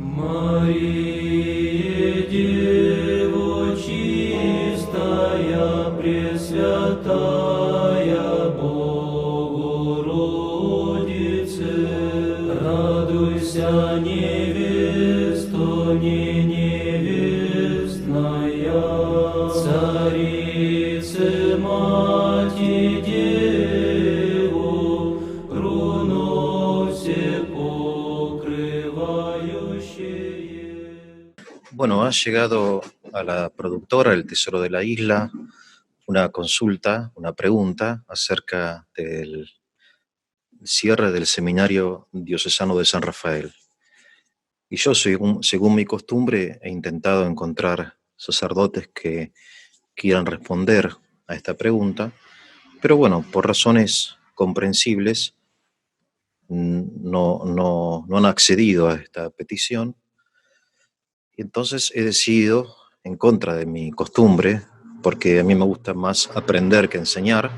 Мария, Дева чистая, Пресвятая Богородице, радуйся, невесто, не невестная, Царице, Мати, Деву, руно все покрывающее. Bueno, ha llegado a la productora El Tesoro de la Isla una consulta, una pregunta acerca del cierre del Seminario Diocesano de San Rafael. Y yo, según mi costumbre, he intentado encontrar sacerdotes que quieran responder a esta pregunta, pero bueno, por razones comprensibles, no han accedido a esta petición. Y entonces he decidido, en contra de mi costumbre, porque a mí me gusta más aprender que enseñar,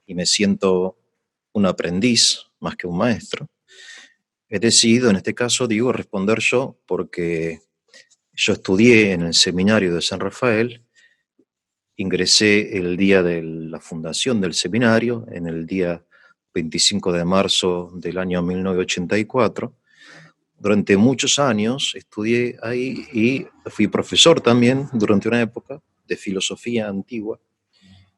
y me siento un aprendiz más que un maestro, he decidido, en este caso, responder yo, porque yo estudié en el seminario de San Rafael, ingresé el día de la fundación del seminario, en el día 25 de marzo del año 1984. Durante muchos años estudié ahí y fui profesor también durante una época de filosofía antigua.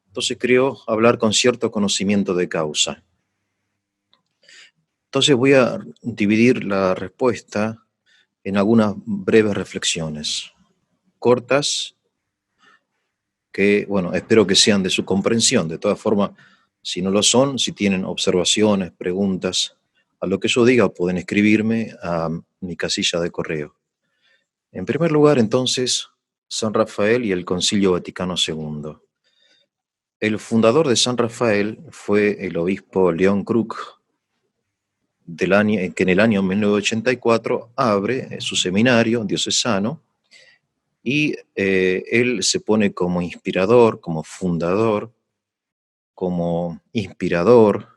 Entonces creo hablar con cierto conocimiento de causa. Entonces voy a dividir la respuesta en algunas breves reflexiones, cortas, que, bueno, espero que sean de su comprensión. De todas formas, si no lo son, si tienen observaciones, preguntas, a lo que yo diga, pueden escribirme a mi casilla de correo. En primer lugar, entonces, San Rafael y el Concilio Vaticano II. El fundador de San Rafael fue el obispo León Kruk, que en el año 1984 abre su seminario diocesano y él se pone como inspirador, como fundador, como inspirador,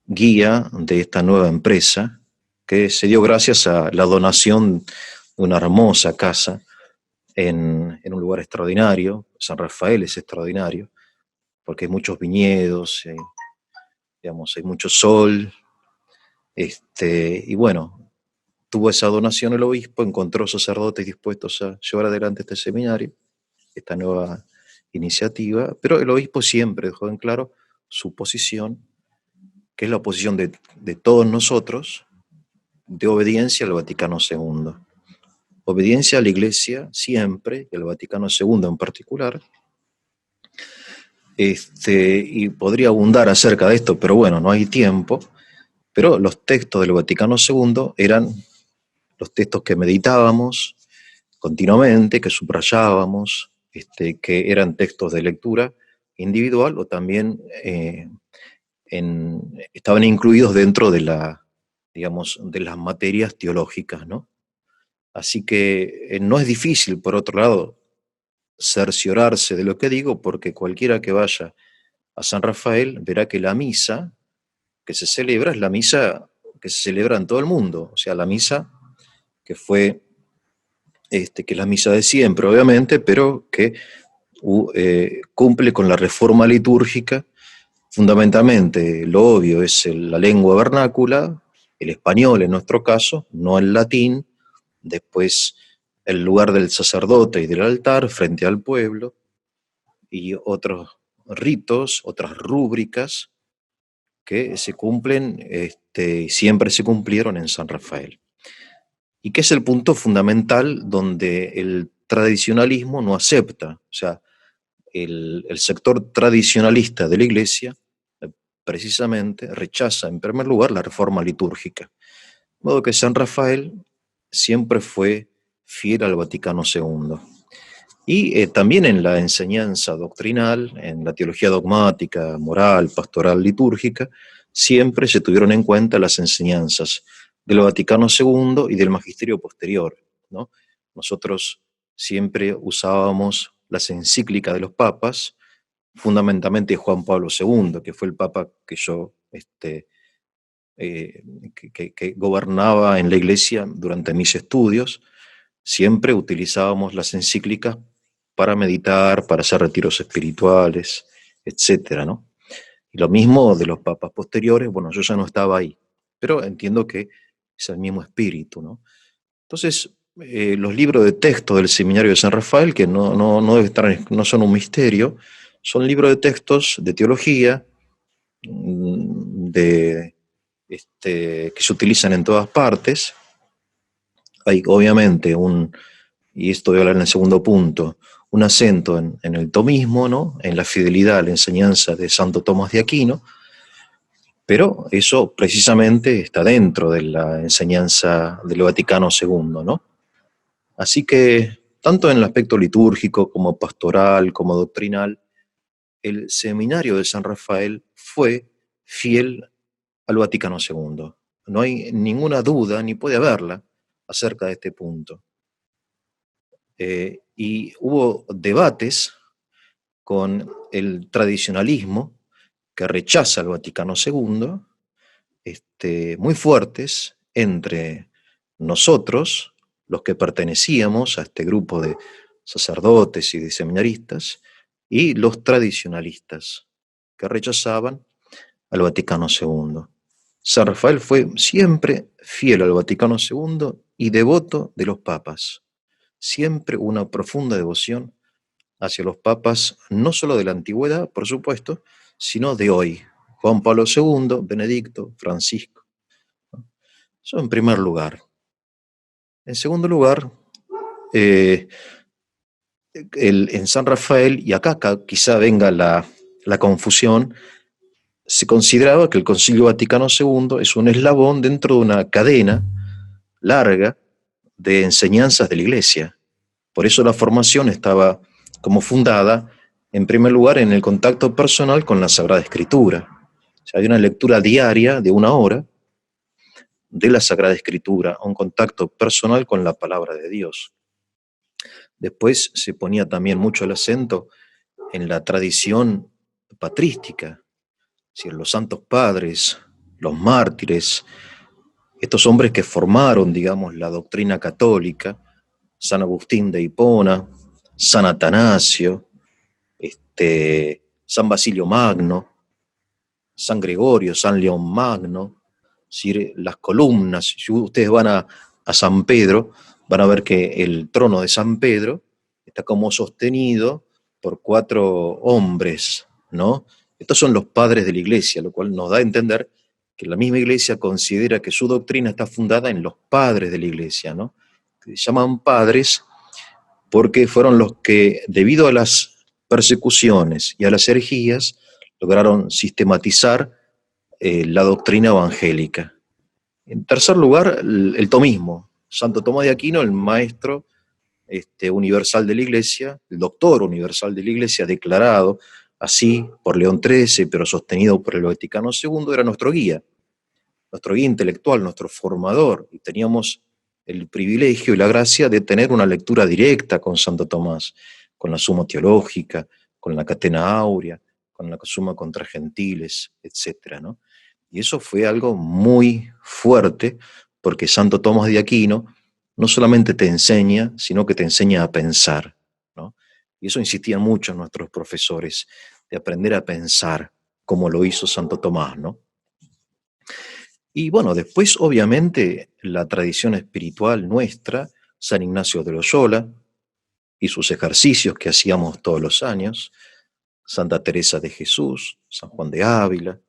guía de esta nueva empresa que se dio gracias a la donación de una hermosa casa en un lugar extraordinario. San Rafael es extraordinario porque hay muchos viñedos, hay mucho sol, y bueno, tuvo esa donación el obispo, encontró sacerdotes dispuestos a llevar adelante este seminario, esta nueva iniciativa, pero el obispo siempre dejó en claro su posición, que es la posición de todos nosotros, de obediencia al Vaticano II. Obediencia a la Iglesia siempre, y al Vaticano II en particular. Y podría abundar acerca de esto, pero bueno, no hay tiempo. Pero los textos del Vaticano II eran los textos que meditábamos continuamente, que subrayábamos, que eran textos de lectura individual o también estaban incluidos dentro de de las materias teológicas, ¿no? Así que no es difícil, por otro lado, cerciorarse de lo que digo, porque cualquiera que vaya a San Rafael verá que la misa que se celebra es la misa que se celebra en todo el mundo, o sea, la misa que fue, que es la misa de siempre, obviamente, pero que cumple con la reforma litúrgica. Fundamentalmente, lo obvio es la lengua vernácula, el español en nuestro caso, no el latín, después el lugar del sacerdote y del altar frente al pueblo, y otros ritos, otras rúbricas que se cumplen, siempre se cumplieron en San Rafael. Y que es el punto fundamental donde el tradicionalismo no acepta, o sea, el sector tradicionalista de la Iglesia precisamente rechaza en primer lugar la reforma litúrgica. De modo que San Rafael siempre fue fiel al Vaticano II. Y también en la enseñanza doctrinal, en la teología dogmática, moral, pastoral, litúrgica, siempre se tuvieron en cuenta las enseñanzas del Vaticano II y del magisterio posterior, ¿no? Nosotros siempre usábamos las encíclicas de los papas, fundamentalmente Juan Pablo II, que fue el papa que yo que gobernaba en la iglesia durante mis estudios, siempre utilizábamos las encíclicas para meditar, para hacer retiros espirituales, etcétera, ¿no? Y lo mismo de los papas posteriores, bueno, yo ya no estaba ahí, pero entiendo que es el mismo espíritu, ¿no? Entonces, los libros de texto del Seminario de San Rafael, que no debe estar, no son un misterio, son libros de textos de teología, que se utilizan en todas partes. Hay obviamente y esto voy a hablar en el segundo punto, un acento en el tomismo, ¿no? En la fidelidad a la enseñanza de Santo Tomás de Aquino, pero eso precisamente está dentro de la enseñanza del Vaticano II, ¿no? Así que, tanto en el aspecto litúrgico como pastoral, como doctrinal, el seminario de San Rafael fue fiel al Vaticano II. No hay ninguna duda, ni puede haberla, acerca de este punto. Y hubo debates con el tradicionalismo que rechaza al Vaticano II, muy fuertes entre nosotros, los que pertenecíamos a este grupo de sacerdotes y de seminaristas, y los tradicionalistas que rechazaban al Vaticano II. San Rafael fue siempre fiel al Vaticano II y devoto de los papas. Siempre una profunda devoción hacia los papas, no solo de la antigüedad, por supuesto, sino de hoy. Juan Pablo II, Benedicto, Francisco. Eso en primer lugar. En segundo lugar, eh, en San Rafael, y acá quizá venga la confusión, se consideraba que el Concilio Vaticano II es un eslabón dentro de una cadena larga de enseñanzas de la Iglesia. Por eso la formación estaba como fundada, en primer lugar, en el contacto personal con la Sagrada Escritura. O sea, hay una lectura diaria de 1 hora de la Sagrada Escritura, un contacto personal con la palabra de Dios. Después se ponía también mucho el acento en la tradición patrística, es decir, los santos padres, los mártires, estos hombres que formaron, digamos, la doctrina católica, San Agustín de Hipona, San Atanasio, San Basilio Magno, San Gregorio, San León Magno, es decir, las columnas. Si ustedes van a San Pedro, van a ver que el trono de San Pedro está como sostenido por 4 hombres, ¿no? Estos son los padres de la iglesia, lo cual nos da a entender que la misma iglesia considera que su doctrina está fundada en los padres de la iglesia, ¿no? Que se llaman padres porque fueron los que, debido a las persecuciones y a las herejías, lograron sistematizar la doctrina evangélica. En tercer lugar, el tomismo. Santo Tomás de Aquino, el maestro universal de la Iglesia, el doctor universal de la Iglesia, declarado así por León XIII, pero sostenido por el Vaticano II, era nuestro guía intelectual, nuestro formador, y teníamos el privilegio y la gracia de tener una lectura directa con Santo Tomás, con la Suma Teológica, con la Catena Áurea, con la Suma contra Gentiles, etcétera, ¿no? Y eso fue algo muy fuerte, porque Santo Tomás de Aquino no solamente te enseña, sino que te enseña a pensar, ¿no? Y eso insistían mucho nuestros profesores, de aprender a pensar, como lo hizo Santo Tomás, ¿no? Y bueno, después obviamente la tradición espiritual nuestra, San Ignacio de Loyola y sus ejercicios que hacíamos todos los años, Santa Teresa de Jesús, San Juan de Ávila,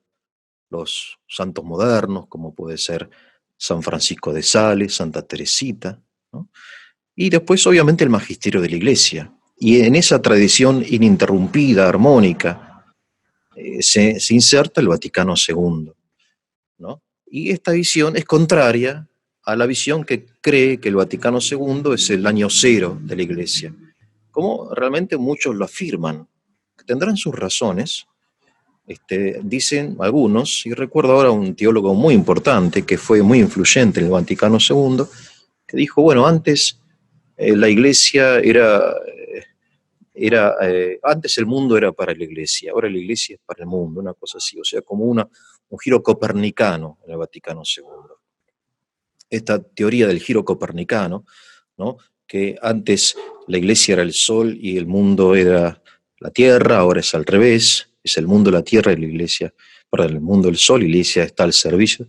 los santos modernos como puede ser San Francisco de Sales, Santa Teresita, ¿no? Y después obviamente el magisterio de la Iglesia. Y en esa tradición ininterrumpida, armónica, se inserta el Vaticano II, ¿no? Y esta visión es contraria a la visión que cree que el Vaticano II es el año cero de la Iglesia, como realmente muchos lo afirman, que tendrán sus razones. Dicen algunos, y recuerdo ahora un teólogo muy importante que fue muy influyente en el Vaticano II, que dijo, bueno, antes la Iglesia antes el mundo era para la Iglesia, ahora la Iglesia es para el mundo, una cosa así, o sea, como un giro copernicano en el Vaticano II. Esta teoría del giro copernicano, ¿no? Que antes la iglesia era el sol y el mundo era la tierra, ahora es al revés, es el mundo la tierra y la iglesia, perdón, el mundo el sol y la iglesia está al servicio.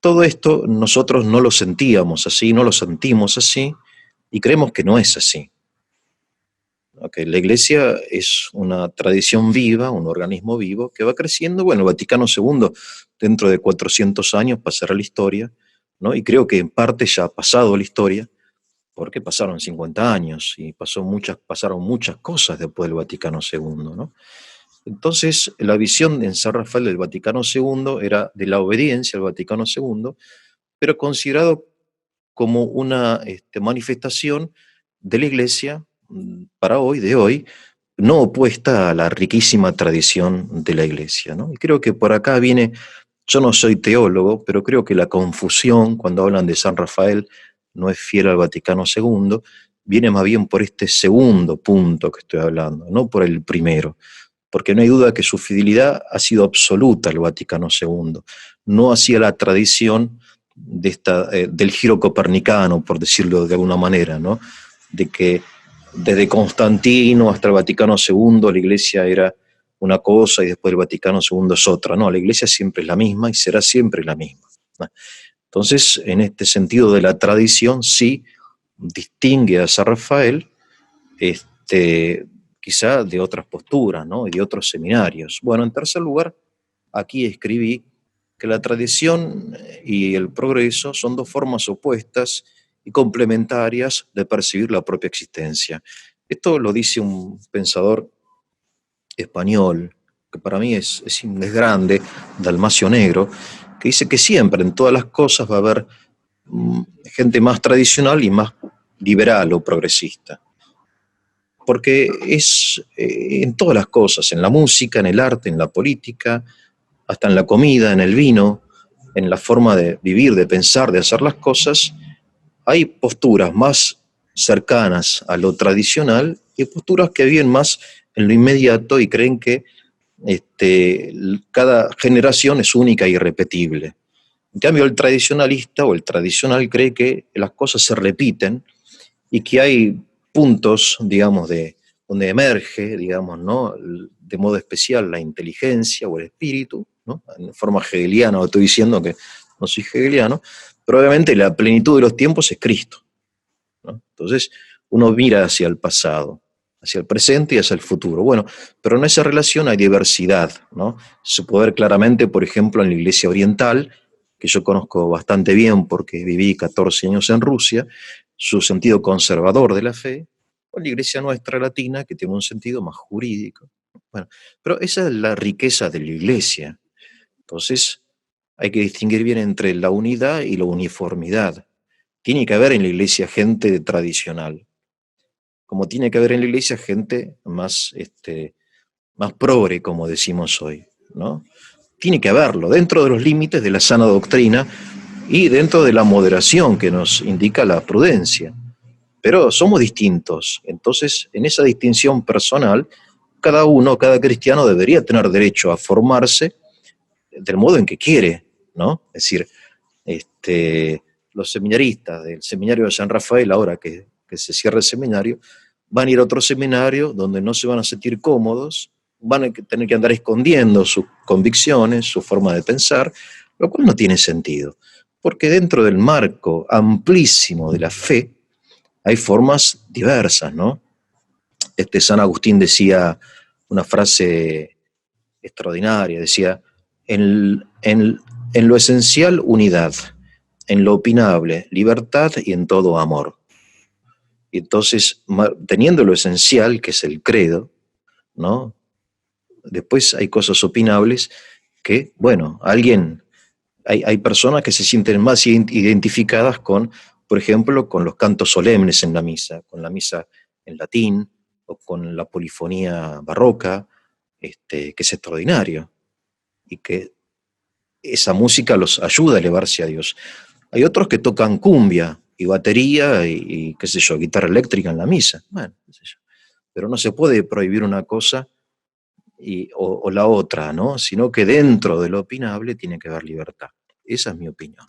Todo esto nosotros no lo sentíamos así, no lo sentimos así y creemos que no es así. Okay, la iglesia es una tradición viva, un organismo vivo que va creciendo. Bueno, el Vaticano II dentro de 400 años pasará la historia, ¿no? Y creo que en parte ya ha pasado la historia, porque pasaron 50 años y pasaron muchas cosas después del Vaticano II, ¿no? Entonces, la visión en San Rafael del Vaticano II era de la obediencia al Vaticano II, pero considerado como una manifestación de la Iglesia para hoy, de hoy, no opuesta a la riquísima tradición de la Iglesia, ¿no? Y creo que por acá viene, yo no soy teólogo, pero creo que la confusión cuando hablan de San Rafael no es fiel al Vaticano II, viene más bien por este segundo punto que estoy hablando, no por el primero, porque no hay duda que su fidelidad ha sido absoluta al Vaticano II, no hacia la tradición del giro copernicano, por decirlo de alguna manera, ¿no? De que desde Constantino hasta el Vaticano II la iglesia era una cosa y después el Vaticano II es otra. No, la iglesia siempre es la misma y será siempre la misma. Entonces, en este sentido de la tradición, sí distingue a San Rafael quizá de otras posturas, ¿no? Y de otros seminarios. Bueno, en tercer lugar, aquí escribí que la tradición y el progreso son dos formas opuestas y complementarias de percibir la propia existencia. Esto lo dice un pensador español, que para mí es grande, Dalmacio Negro, que dice que siempre en todas las cosas va a haber gente más tradicional y más liberal o progresista. Porque es en todas las cosas, en la música, en el arte, en la política, hasta en la comida, en el vino, en la forma de vivir, de pensar, de hacer las cosas, hay posturas más cercanas a lo tradicional y posturas que viven más en lo inmediato y creen que cada generación es única e irrepetible. En cambio, el tradicionalista o el tradicional cree que las cosas se repiten y que hay puntos, digamos, donde emerge, digamos, ¿no? De modo especial la inteligencia o el espíritu, ¿no? En forma hegeliana, estoy diciendo que no soy hegeliano, pero obviamente la plenitud de los tiempos es Cristo, ¿no? Entonces uno mira hacia el pasado, hacia el presente y hacia el futuro. Bueno, pero en esa relación hay diversidad, ¿no? Se puede ver claramente, por ejemplo, en la Iglesia Oriental, que yo conozco bastante bien porque viví 14 años en Rusia, su sentido conservador de la fe, o la Iglesia nuestra latina, que tiene un sentido más jurídico. Bueno, pero esa es la riqueza de la Iglesia. Entonces, hay que distinguir bien entre la unidad y la uniformidad. Tiene que haber en la Iglesia gente tradicional, como tiene que haber en la Iglesia gente más progre, como decimos hoy, ¿no? Tiene que haberlo, dentro de los límites de la sana doctrina y dentro de la moderación que nos indica la prudencia. Pero somos distintos, entonces en esa distinción personal, cada cristiano debería tener derecho a formarse del modo en que quiere, ¿no? Es decir, los seminaristas del seminario de San Rafael, ahora que se cierra el seminario, van a ir a otro seminario donde no se van a sentir cómodos, van a tener que andar escondiendo sus convicciones, su forma de pensar, lo cual no tiene sentido, porque dentro del marco amplísimo de la fe hay formas diversas, ¿no? San Agustín decía una frase extraordinaria, decía, en lo esencial unidad, en lo opinable libertad y en todo amor. Y entonces, teniendo lo esencial, que es el credo, ¿no? Después hay cosas opinables que, bueno, hay personas que se sienten más identificadas con, por ejemplo, con los cantos solemnes en la misa, con la misa en latín o con la polifonía barroca, que es extraordinario y que esa música los ayuda a elevarse a Dios. Hay otros que tocan cumbia y batería y qué sé yo, guitarra eléctrica en la misa. Bueno, qué sé yo. Pero no se puede prohibir una cosa o la otra, ¿no? Sino que dentro de lo opinable tiene que haber libertad. Esa es mi opinión.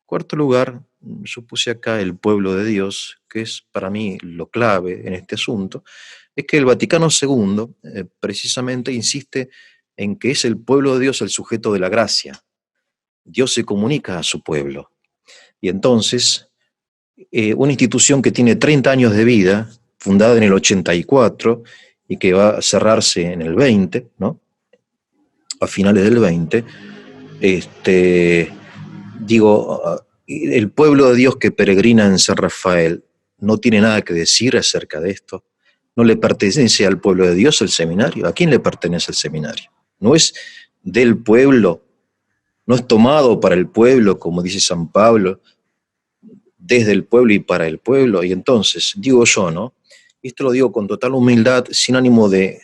Cuarto lugar, yo puse acá el pueblo de Dios, que es para mí lo clave en este asunto, es que el Vaticano II precisamente insiste en que es el pueblo de Dios el sujeto de la gracia. Dios se comunica a su pueblo. Y entonces, una institución que tiene 30 años de vida, fundada en el 84 y que va a cerrarse en el 20, ¿no? A finales del 20, digo, el pueblo de Dios que peregrina en San Rafael no tiene nada que decir acerca de esto. No le pertenece al pueblo de Dios el seminario. ¿A quién le pertenece el seminario? No es del pueblo, no es tomado para el pueblo, como dice San Pablo, desde el pueblo y para el pueblo. Y entonces, digo yo, ¿no? Esto lo digo con total humildad, sin ánimo de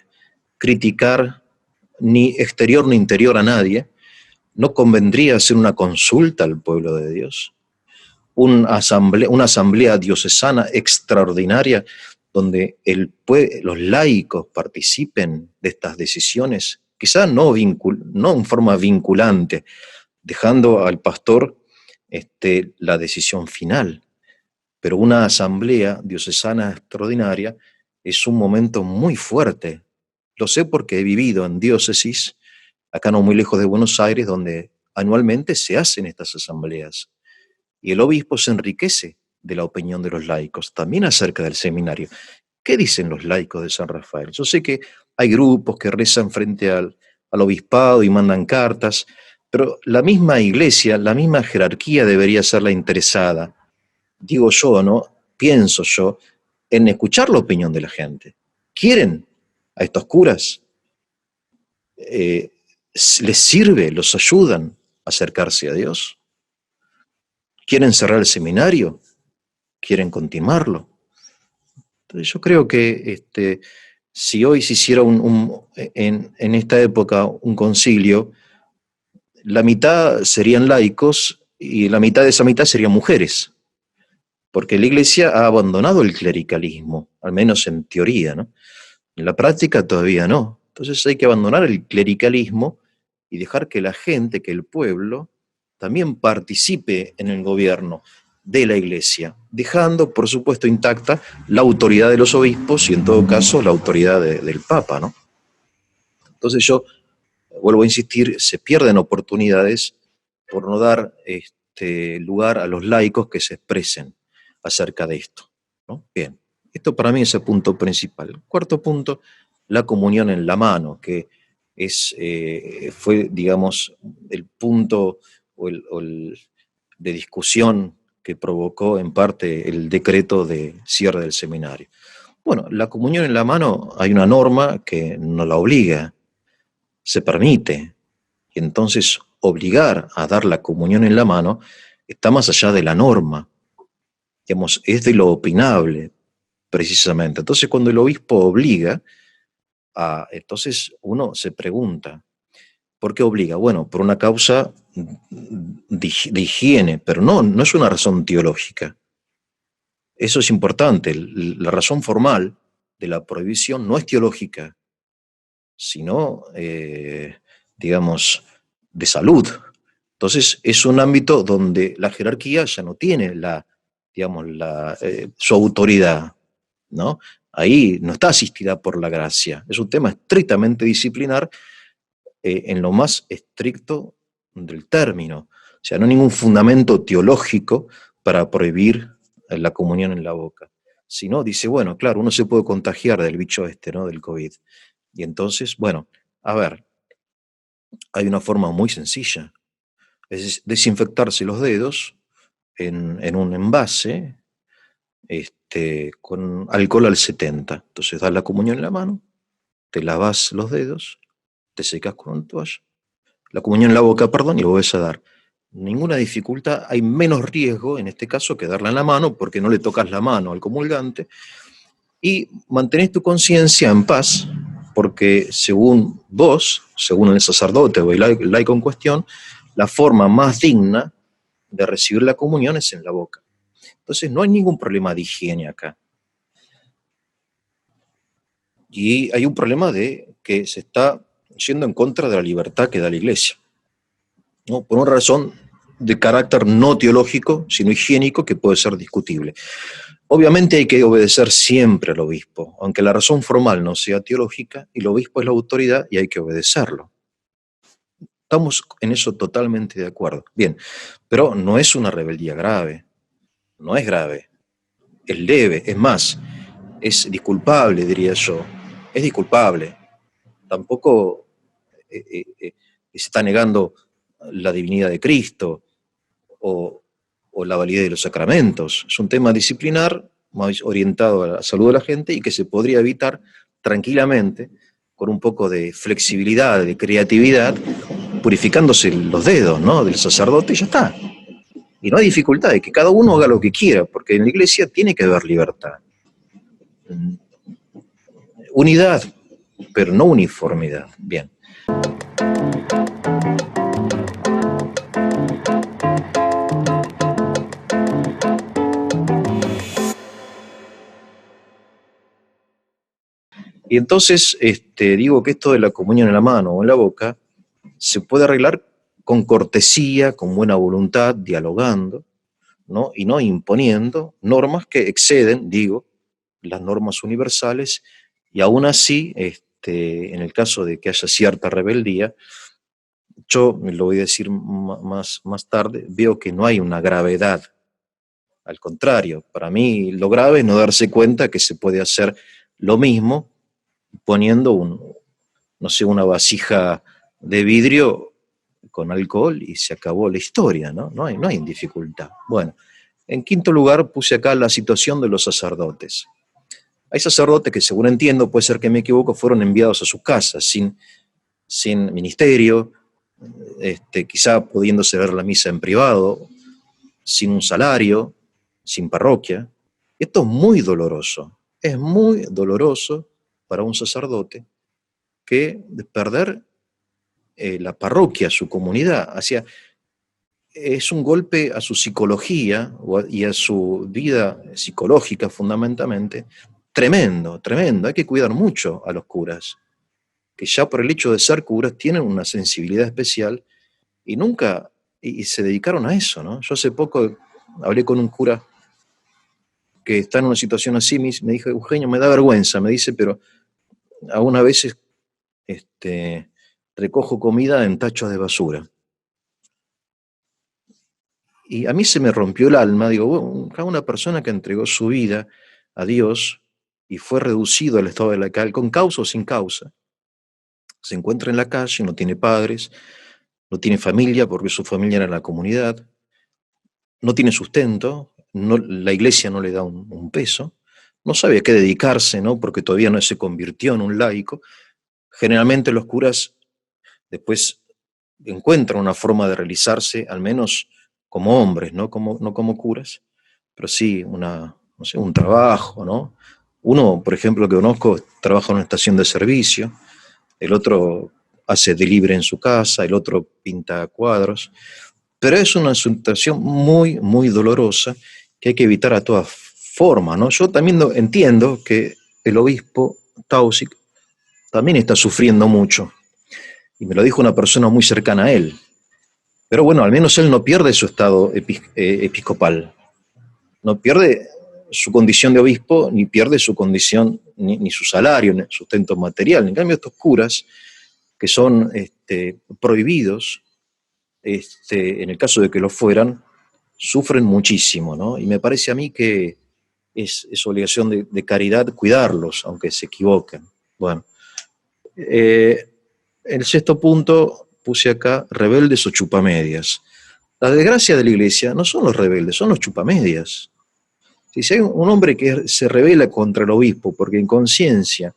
criticar ni exterior ni interior a nadie. ¿No convendría hacer una consulta al pueblo de Dios? Una asamblea diocesana extraordinaria donde los laicos participen de estas decisiones, quizá no en forma vinculante, dejando al pastor la decisión final, pero una asamblea diocesana extraordinaria es un momento muy fuerte. Lo sé porque he vivido en diócesis, acá no muy lejos de Buenos Aires, donde anualmente se hacen estas asambleas. Y el obispo se enriquece de la opinión de los laicos, también acerca del seminario. ¿Qué dicen los laicos de San Rafael? Yo sé que hay grupos que rezan frente al obispado y mandan cartas, pero la misma iglesia, la misma jerarquía debería ser la interesada, digo yo, ¿no? Pienso yo, en escuchar la opinión de la gente. ¿Quieren a estos curas? ¿Les sirve? ¿Los ayudan a acercarse a Dios? ¿Quieren cerrar el seminario? ¿Quieren continuarlo? Entonces yo creo que si hoy se hiciera en esta época un concilio, la mitad serían laicos y la mitad de esa mitad serían mujeres, porque la Iglesia ha abandonado el clericalismo, al menos en teoría, ¿no? En la práctica todavía no. Entonces hay que abandonar el clericalismo y dejar que la gente, que el pueblo, también participe en el gobierno de la Iglesia, dejando, por supuesto, intacta la autoridad de los obispos y, en todo caso, la autoridad del Papa, ¿no? Entonces yo vuelvo a insistir, se pierden oportunidades por no dar lugar a los laicos que se expresen acerca de esto, ¿no? Bien, esto para mí es el punto principal. Cuarto punto, la comunión en la mano, que fue, digamos, el punto de discusión que provocó en parte el decreto de cierre del seminario. Bueno, la comunión en la mano, hay una norma que no la obliga, se permite, y entonces obligar a dar la comunión en la mano está más allá de la norma, digamos, es de lo opinable, precisamente. Entonces, cuando el obispo obliga, entonces uno se pregunta, ¿por qué obliga? Bueno, por una causa de higiene, pero no es una razón teológica. Eso es importante. La razón formal de la prohibición no es teológica, sino, digamos, de salud. Entonces, es un ámbito donde la jerarquía ya no tiene digamos, su autoridad, ¿no? Ahí no está asistida por la gracia. Es un tema estrictamente disciplinar en lo más estricto del término. O sea, no hay ningún fundamento teológico para prohibir la comunión en la boca. Sino dice, bueno, claro, uno se puede contagiar del bicho ¿no? Del COVID. Y entonces, bueno, a ver, hay una forma muy sencilla. Es desinfectarse los dedos en un envase con alcohol al 70. Entonces das la comunión en la mano, te lavas los dedos, te secas con una toalla, la comunión en la boca, perdón, y lo volvés a dar. Ninguna dificultad, hay menos riesgo en este caso que darla en la mano porque no le tocas la mano al comulgante y mantenés tu conciencia en paz porque según vos, según el sacerdote o el laico en cuestión, la forma más digna de recibir la comunión es en la boca. Entonces no hay ningún problema de higiene acá. Y hay un problema de que se está yendo en contra de la libertad que da la Iglesia, ¿no? Por una razón de carácter no teológico, sino higiénico, que puede ser discutible. Obviamente hay que obedecer siempre al obispo, aunque la razón formal no sea teológica, y el obispo es la autoridad y hay que obedecerlo. Estamos en eso totalmente de acuerdo. Bien, pero no es una rebeldía grave, no es grave, es leve, es más, es disculpable, diría yo, es disculpable. Tampoco se está negando la divinidad de Cristo o, o la validez de los sacramentos. Es un tema disciplinar, más orientado a la salud de la gente y que se podría evitar tranquilamente con un poco de flexibilidad, de creatividad, purificándose los dedos, ¿no?, del sacerdote y ya está. Y no hay dificultad de que cada uno haga lo que quiera, porque en la iglesia tiene que haber libertad. Unidad, pero no uniformidad. Bien. Y entonces digo que esto de la comunión en la mano o en la boca se puede arreglar con cortesía, con buena voluntad, dialogando, ¿no? Y no imponiendo normas que exceden, digo, las normas universales, y aún así, en el caso de que haya cierta rebeldía, yo lo voy a decir más tarde, veo que no hay una gravedad. Al contrario, para mí lo grave es no darse cuenta que se puede hacer lo mismo poniendo no sé, una vasija de vidrio con alcohol y se acabó la historia, ¿no? No hay dificultad. Bueno, en quinto lugar puse acá la situación de los sacerdotes. Hay sacerdotes que, según entiendo, puede ser que me equivoco, fueron enviados a sus casas sin ministerio, quizá pudiéndose ver la misa en privado, sin un salario, sin parroquia. Esto es muy doloroso para un sacerdote que perder la parroquia, su comunidad. Es un golpe a su psicología y a su vida psicológica fundamentalmente, tremendo, tremendo. Hay que cuidar mucho a los curas, que ya por el hecho de ser curas tienen una sensibilidad especial y nunca, y se dedicaron a eso, ¿no? Yo hace poco hablé con un cura que está en una situación así, me dijo, Eugenio, me da vergüenza, me dice, pero algunas veces recojo comida en tachos de basura. Y a mí se me rompió el alma, digo, bueno, una persona que entregó su vida a Dios y fue reducido al estado de la calle, con causa o sin causa, se encuentra en la calle, no tiene padres, no tiene familia porque su familia era en la comunidad, no tiene sustento, la iglesia no le da un peso, no sabe a qué dedicarse, ¿no?, porque todavía no se convirtió en un laico. Generalmente los curas después encuentran una forma de realizarse, al menos como hombres, no como curas, pero sí no sé, un trabajo, ¿no? Uno, por ejemplo, que conozco, trabaja en una estación de servicio, el otro hace delivery en su casa, el otro pinta cuadros, pero es una situación muy, muy dolorosa que hay que evitar a todas formas, ¿no? Yo también entiendo que el obispo Tausig también está sufriendo mucho, y me lo dijo una persona muy cercana a él. Pero bueno, al menos él no pierde su estado episcopal, no pierde su condición de obispo, ni pierde su condición, ni su salario, ni sustento material. En cambio, estos curas, que son prohibidos, en el caso de que lo fueran, sufren muchísimo, ¿no? Y me parece a mí que es obligación de caridad cuidarlos, aunque se equivoquen. Bueno, el sexto punto puse acá, rebeldes o chupamedias. La desgracia de la iglesia no son los rebeldes, son los chupamedias. Si hay un hombre que se rebela contra el obispo porque en conciencia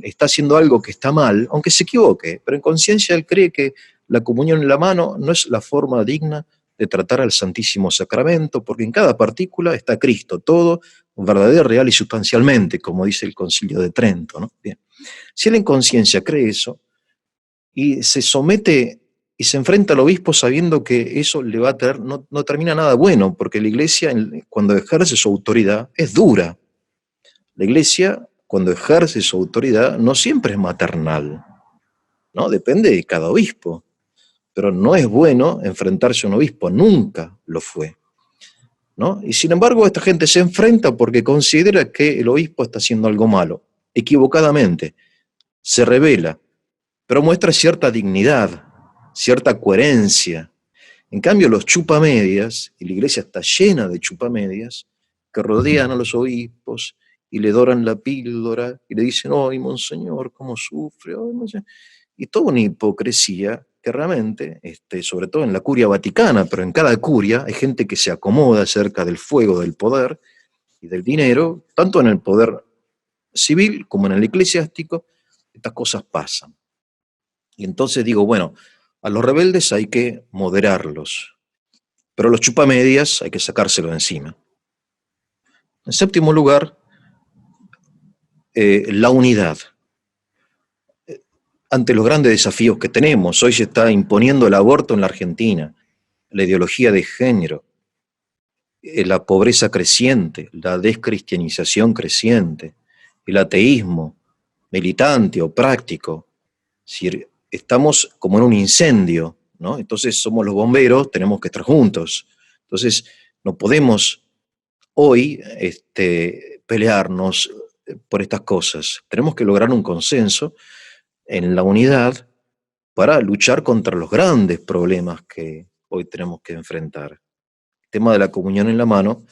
está haciendo algo que está mal, aunque se equivoque, pero en conciencia él cree que la comunión en la mano no es la forma digna de tratar al Santísimo Sacramento, porque en cada partícula está Cristo, todo verdadero, real y sustancialmente, como dice el Concilio de Trento, ¿no? Bien. Si él en conciencia cree eso y se somete y se enfrenta al obispo sabiendo que eso le va a traer, no termina nada bueno, porque la iglesia, cuando ejerce su autoridad, es dura. La iglesia cuando ejerce su autoridad, no siempre es maternal, ¿no? Depende de cada obispo. Pero no es bueno enfrentarse a un obispo, nunca lo fue, ¿no? Y sin embargo, esta gente se enfrenta porque considera que el obispo está haciendo algo malo, equivocadamente, se revela, pero muestra cierta dignidad, cierta coherencia. En cambio, los chupamedias, y la iglesia está llena de chupamedias, que rodean a los obispos y le doran la píldora y le dicen, ¡ay, monseñor, cómo sufre! Ay, no sé. Y toda una hipocresía que realmente, sobre todo en la curia vaticana, pero en cada curia hay gente que se acomoda cerca del fuego del poder y del dinero, tanto en el poder civil como en el eclesiástico, estas cosas pasan. Y entonces digo, bueno, a los rebeldes hay que moderarlos, pero a los chupamedias hay que sacárselo de encima. En séptimo lugar, la unidad. Ante los grandes desafíos que tenemos, hoy se está imponiendo el aborto en la Argentina, la ideología de género, la pobreza creciente, la descristianización creciente, el ateísmo militante o práctico. Es decir, estamos como en un incendio, ¿no? Entonces somos los bomberos, tenemos que estar juntos. Entonces no podemos hoy pelearnos por estas cosas. Tenemos que lograr un consenso en la unidad para luchar contra los grandes problemas que hoy tenemos que enfrentar. El tema de la comunión en la mano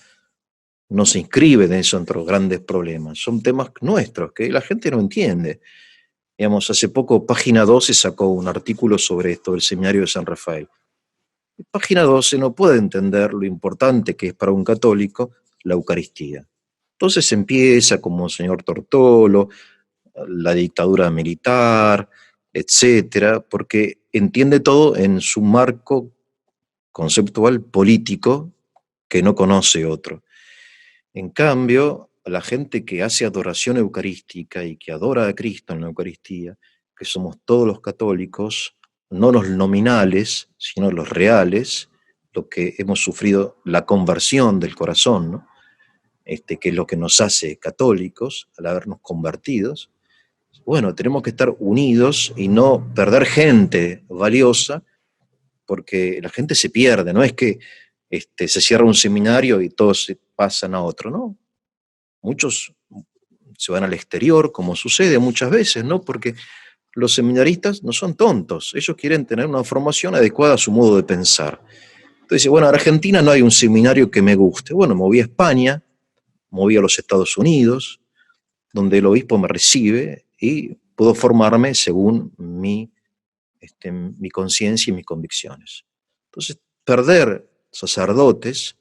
no se inscribe dentro de los grandes problemas, son temas nuestros que la gente no entiende. Digamos, hace poco Página 12 sacó un artículo sobre esto del Seminario de San Rafael. Página 12 no puede entender lo importante que es para un católico la Eucaristía. Entonces empieza como señor Tortolo, la dictadura militar, etcétera, porque entiende todo en su marco conceptual político que no conoce otro. En cambio, la gente que hace adoración eucarística y que adora a Cristo en la Eucaristía, que somos todos los católicos, no los nominales, sino los reales, los que hemos sufrido la conversión del corazón, ¿no? Que es lo que nos hace católicos al habernos convertidos. Bueno, tenemos que estar unidos y no perder gente valiosa, porque la gente se pierde, no es que se cierra un seminario y todos se pasan a otro, ¿no? Muchos se van al exterior, como sucede muchas veces, ¿no? Porque los seminaristas no son tontos, ellos quieren tener una formación adecuada a su modo de pensar. Entonces, bueno, en Argentina no hay un seminario que me guste. Bueno, me voy a España, me voy a los Estados Unidos, donde el obispo me recibe y puedo formarme según mi conciencia y mis convicciones. Entonces, perder sacerdotes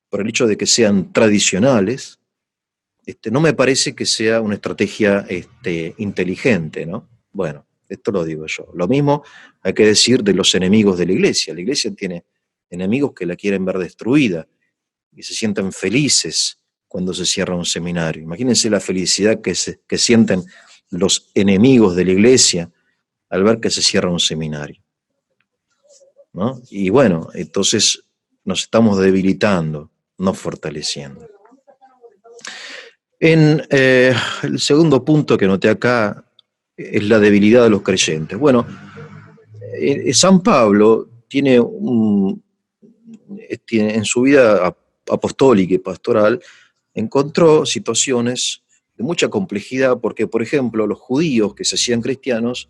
por el hecho de que sean tradicionales, no me parece que sea una estrategia inteligente, ¿no? Bueno, esto lo digo yo. Lo mismo hay que decir de los enemigos de la iglesia. La iglesia tiene enemigos que la quieren ver destruida y se sienten felices cuando se cierra un seminario. Imagínense la felicidad que sienten los enemigos de la iglesia al ver que se cierra un seminario, ¿no? Y bueno, entonces nos estamos debilitando, no fortaleciendo. El segundo punto que noté acá es la debilidad de los creyentes. Bueno, San Pablo tiene en su vida apostólica y pastoral, encontró situaciones de mucha complejidad porque, por ejemplo, los judíos que se hacían cristianos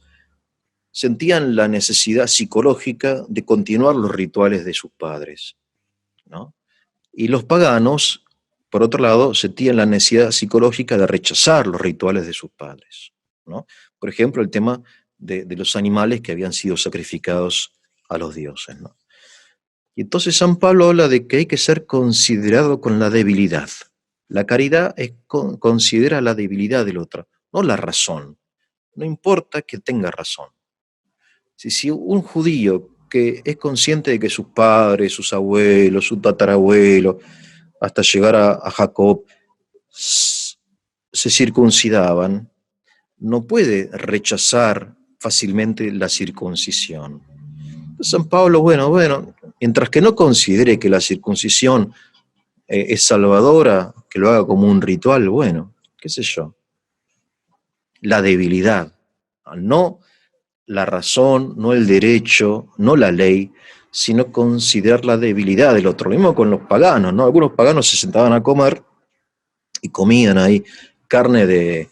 sentían la necesidad psicológica de continuar los rituales de sus padres, ¿no? Y los paganos, por otro lado, sentían la necesidad psicológica de rechazar los rituales de sus padres, ¿no? Por ejemplo, el tema de los animales que habían sido sacrificados a los dioses, ¿no? Y entonces San Pablo habla de que hay que ser considerado con la debilidad. La caridad considera la debilidad del otro, no la razón. No importa que tenga razón. Si un judío que es consciente de que sus padres, sus abuelos, su tatarabuelo, hasta llegar a Jacob, se circuncidaban, no puede rechazar fácilmente la circuncisión. San Pablo, bueno, mientras que no considere que la circuncisión es salvadora, que lo haga como un ritual, bueno, qué sé yo. la debilidad, no la razón, no el derecho, no la ley, sino considerar la debilidad del otro. Lo mismo con los paganos, ¿no? Algunos paganos se sentaban a comer y comían ahí carne de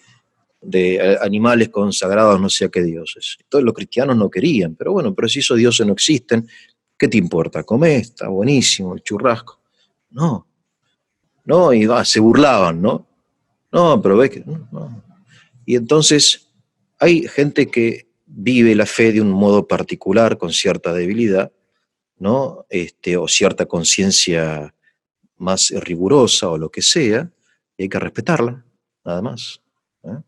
animales consagrados no sé a qué dioses. Todos los cristianos no querían, pero bueno, pero si esos dioses no existen, ¿qué te importa? Comé, está buenísimo, el churrasco. No, no, y se burlaban, ¿no? No, pero ves que... No, no. Y entonces hay gente que vive la fe de un modo particular, con cierta debilidad, ¿no? O cierta conciencia más rigurosa o lo que sea, y hay que respetarla, nada más. ¿Eh?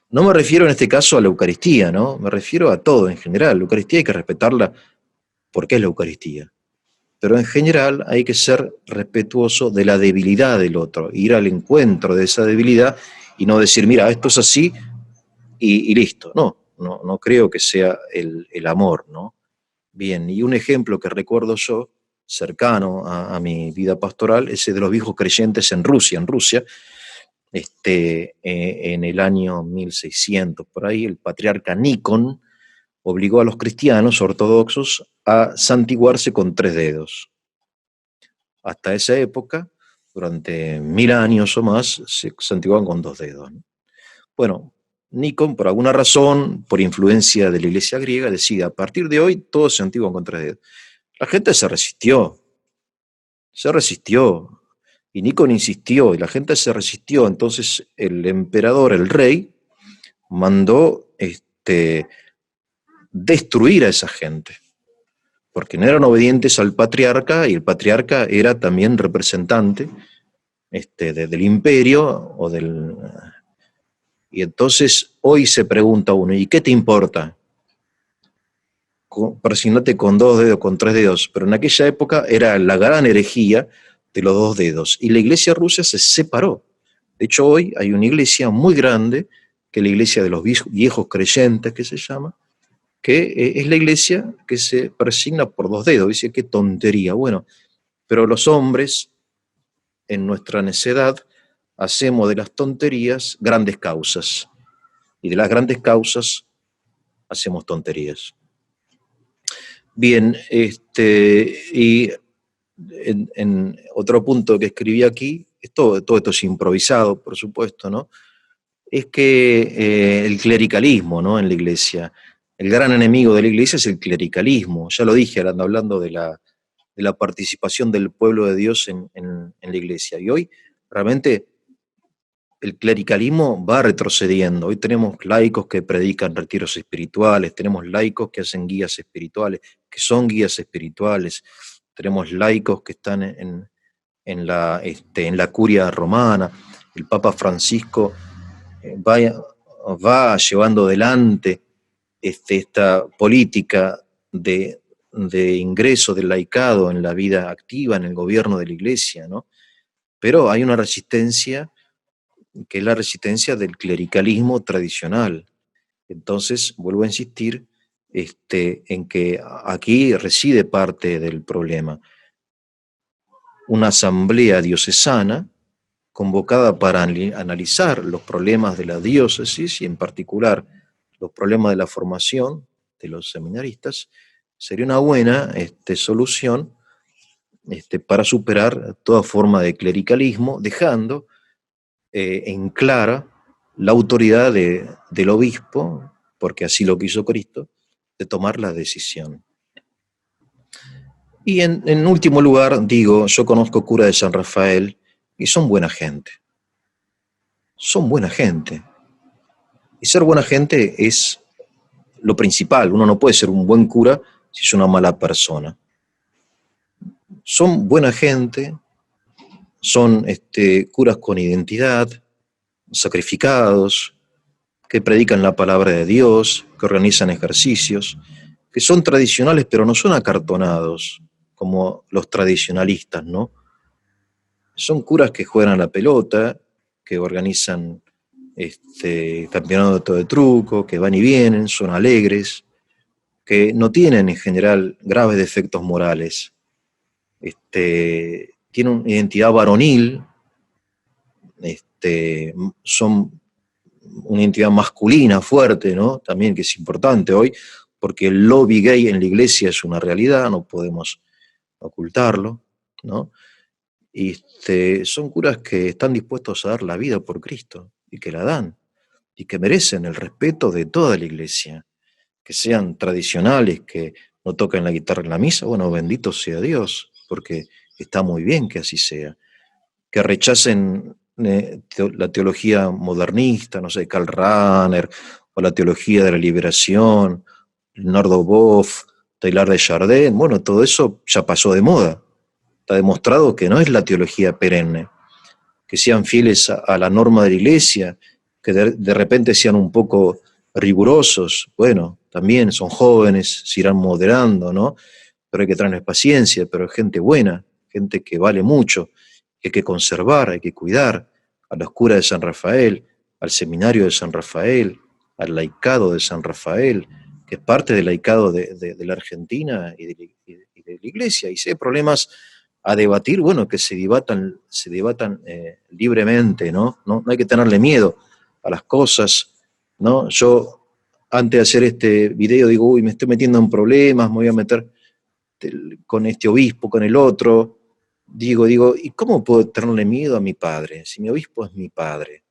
No me refiero en este caso a la Eucaristía, ¿no? Me refiero a todo en general. La Eucaristía hay que respetarla porque es la Eucaristía. Pero en general hay que ser respetuoso de la debilidad del otro, ir al encuentro de esa debilidad y no decir, mira, esto es así y listo. No, no, no creo que sea el amor, ¿no? Bien, y un ejemplo que recuerdo yo, cercano a mi vida pastoral, es el de los viejos creyentes en Rusia. En Rusia, en el año 1600, por ahí, el patriarca Nikon obligó a los cristianos ortodoxos a santiguarse con 3 dedos. Hasta esa época, durante 1000 años o más, se santiguaban con 2 dedos, ¿no? Bueno, Nikon, por alguna razón, por influencia de la iglesia griega, decide, a partir de hoy, todos se santiguan con 3 dedos. La gente se resistió, y Nikon insistió, y la gente se resistió, entonces el emperador, el rey, mandó destruir a esa gente, porque no eran obedientes al patriarca, y el patriarca era también representante del imperio, y entonces hoy se pregunta uno, ¿y qué te importa? Persignarte con 2 dedos, con 3 dedos, pero en aquella época era la gran herejía de los 2 dedos, y la iglesia rusa se separó. De hecho, hoy hay una iglesia muy grande, que es la iglesia de los viejos creyentes, que se llama, que es la iglesia que se persigna por 2 dedos. Dice, qué tontería. Bueno, pero los hombres, en nuestra necedad, hacemos de las tonterías grandes causas, y de las grandes causas hacemos tonterías. Bien, y en otro punto que escribí aquí, todo esto es improvisado, por supuesto, ¿no? Es que el clericalismo, ¿no? En la iglesia, el gran enemigo de la iglesia es el clericalismo. Ya lo dije hablando de la participación del pueblo de Dios en la iglesia. Y hoy realmente el clericalismo va retrocediendo. Hoy tenemos laicos que predican retiros espirituales, tenemos laicos que hacen guías espirituales, que son guías espirituales, tenemos laicos que están en la curia romana. El Papa Francisco va llevando adelante esta política de ingreso del laicado en la vida activa, en el gobierno de la iglesia, ¿no? Pero hay una resistencia que es la resistencia del clericalismo tradicional. Entonces, vuelvo a insistir en que aquí reside parte del problema. Una asamblea diocesana convocada para analizar los problemas de la diócesis y en particular los problemas de la formación de los seminaristas, sería una buena solución para superar toda forma de clericalismo, dejando en clara la autoridad del obispo, porque así lo quiso Cristo, de tomar la decisión. Y en último lugar, digo, yo conozco curas de San Rafael y son buena gente. Son buena gente. Y ser buena gente es lo principal. Uno no puede ser un buen cura si es una mala persona. Son buena gente, son curas con identidad, sacrificados, que predican la palabra de Dios, que organizan ejercicios, que son tradicionales pero no son acartonados como los tradicionalistas, ¿no? Son curas que juegan a la pelota, que organizan campeonato de truco, que van y vienen, son alegres, que no tienen en general graves defectos morales, tienen una identidad varonil, son una identidad masculina fuerte, ¿no? También que es importante hoy, porque el lobby gay en la iglesia es una realidad, no podemos ocultarlo, ¿no? Y son curas que están dispuestos a dar la vida por Cristo y que la dan y que merecen el respeto de toda la iglesia, que sean tradicionales, que no toquen la guitarra en la misa, bueno, bendito sea Dios, porque está muy bien que así sea. Que rechacen la teología modernista, no sé, Karl Rahner, o la teología de la liberación, Leonardo Boff, Teilhard de Chardin, bueno, todo eso ya pasó de moda. Está demostrado que no es la teología perenne, que sean fieles a la norma de la iglesia, que de repente sean un poco rigurosos, bueno, también son jóvenes, se irán moderando, ¿no? Pero hay que tenerles paciencia, pero gente buena, gente que vale mucho, que hay que conservar, hay que cuidar, a la oscura de San Rafael, al seminario de San Rafael, al laicado de San Rafael, que es parte del laicado de la Argentina y de la iglesia, y si hay problemas a debatir, bueno, que se debatan libremente, ¿no? ¿no? No hay que tenerle miedo a las cosas, ¿no? Yo, antes de hacer este video, digo, uy, me estoy metiendo en problemas, me voy a meter con este obispo, con el otro. Digo, ¿y cómo puedo tenerle miedo a mi padre? Si mi obispo es mi padre.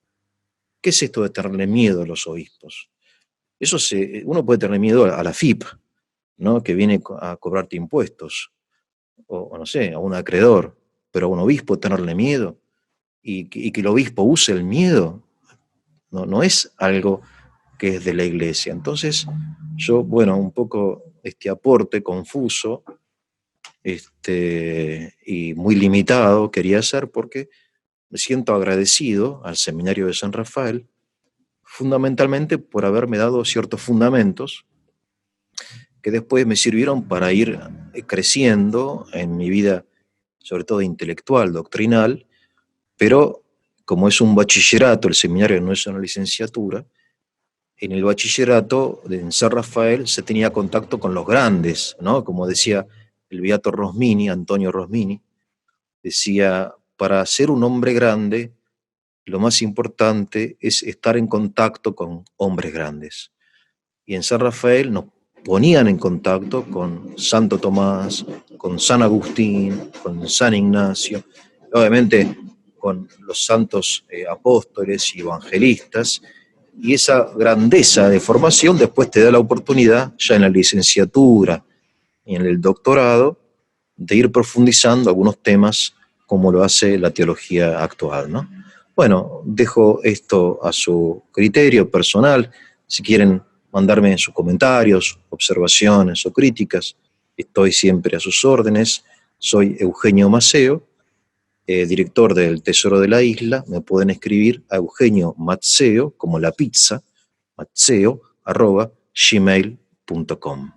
¿Qué es esto de tenerle miedo a los obispos? Uno puede tener miedo a la FIP, ¿no? Que viene a cobrarte impuestos, o no sé, a un acreedor, pero a un obispo tenerle miedo y que el obispo use el miedo, no es algo que es de la iglesia. Entonces, yo, bueno, un poco este aporte confuso y muy limitado quería hacer porque me siento agradecido al Seminario de San Rafael, fundamentalmente por haberme dado ciertos fundamentos que después me sirvieron para ir creciendo en mi vida, sobre todo intelectual, doctrinal, pero como es un bachillerato, el seminario no es una licenciatura, en el bachillerato en San Rafael se tenía contacto con los grandes, ¿no? Como decía el beato Rosmini, Antonio Rosmini, decía, para ser un hombre grande, lo más importante es estar en contacto con hombres grandes. Y en San Rafael nos ponían en contacto con Santo Tomás, con San Agustín, con San Ignacio, obviamente con los santos apóstoles y evangelistas, y esa grandeza de formación después te da la oportunidad, ya en la licenciatura y en el doctorado, de ir profundizando algunos temas como lo hace la teología actual, ¿no? Bueno, dejo esto a su criterio personal. Si quieren mandarme sus comentarios, observaciones o críticas, estoy siempre a sus órdenes. Soy Eugenio Maceo, director del Tesoro de la Isla. Me pueden escribir a Eugenio Mazzeo, como la pizza, mazzeo@gmail.com.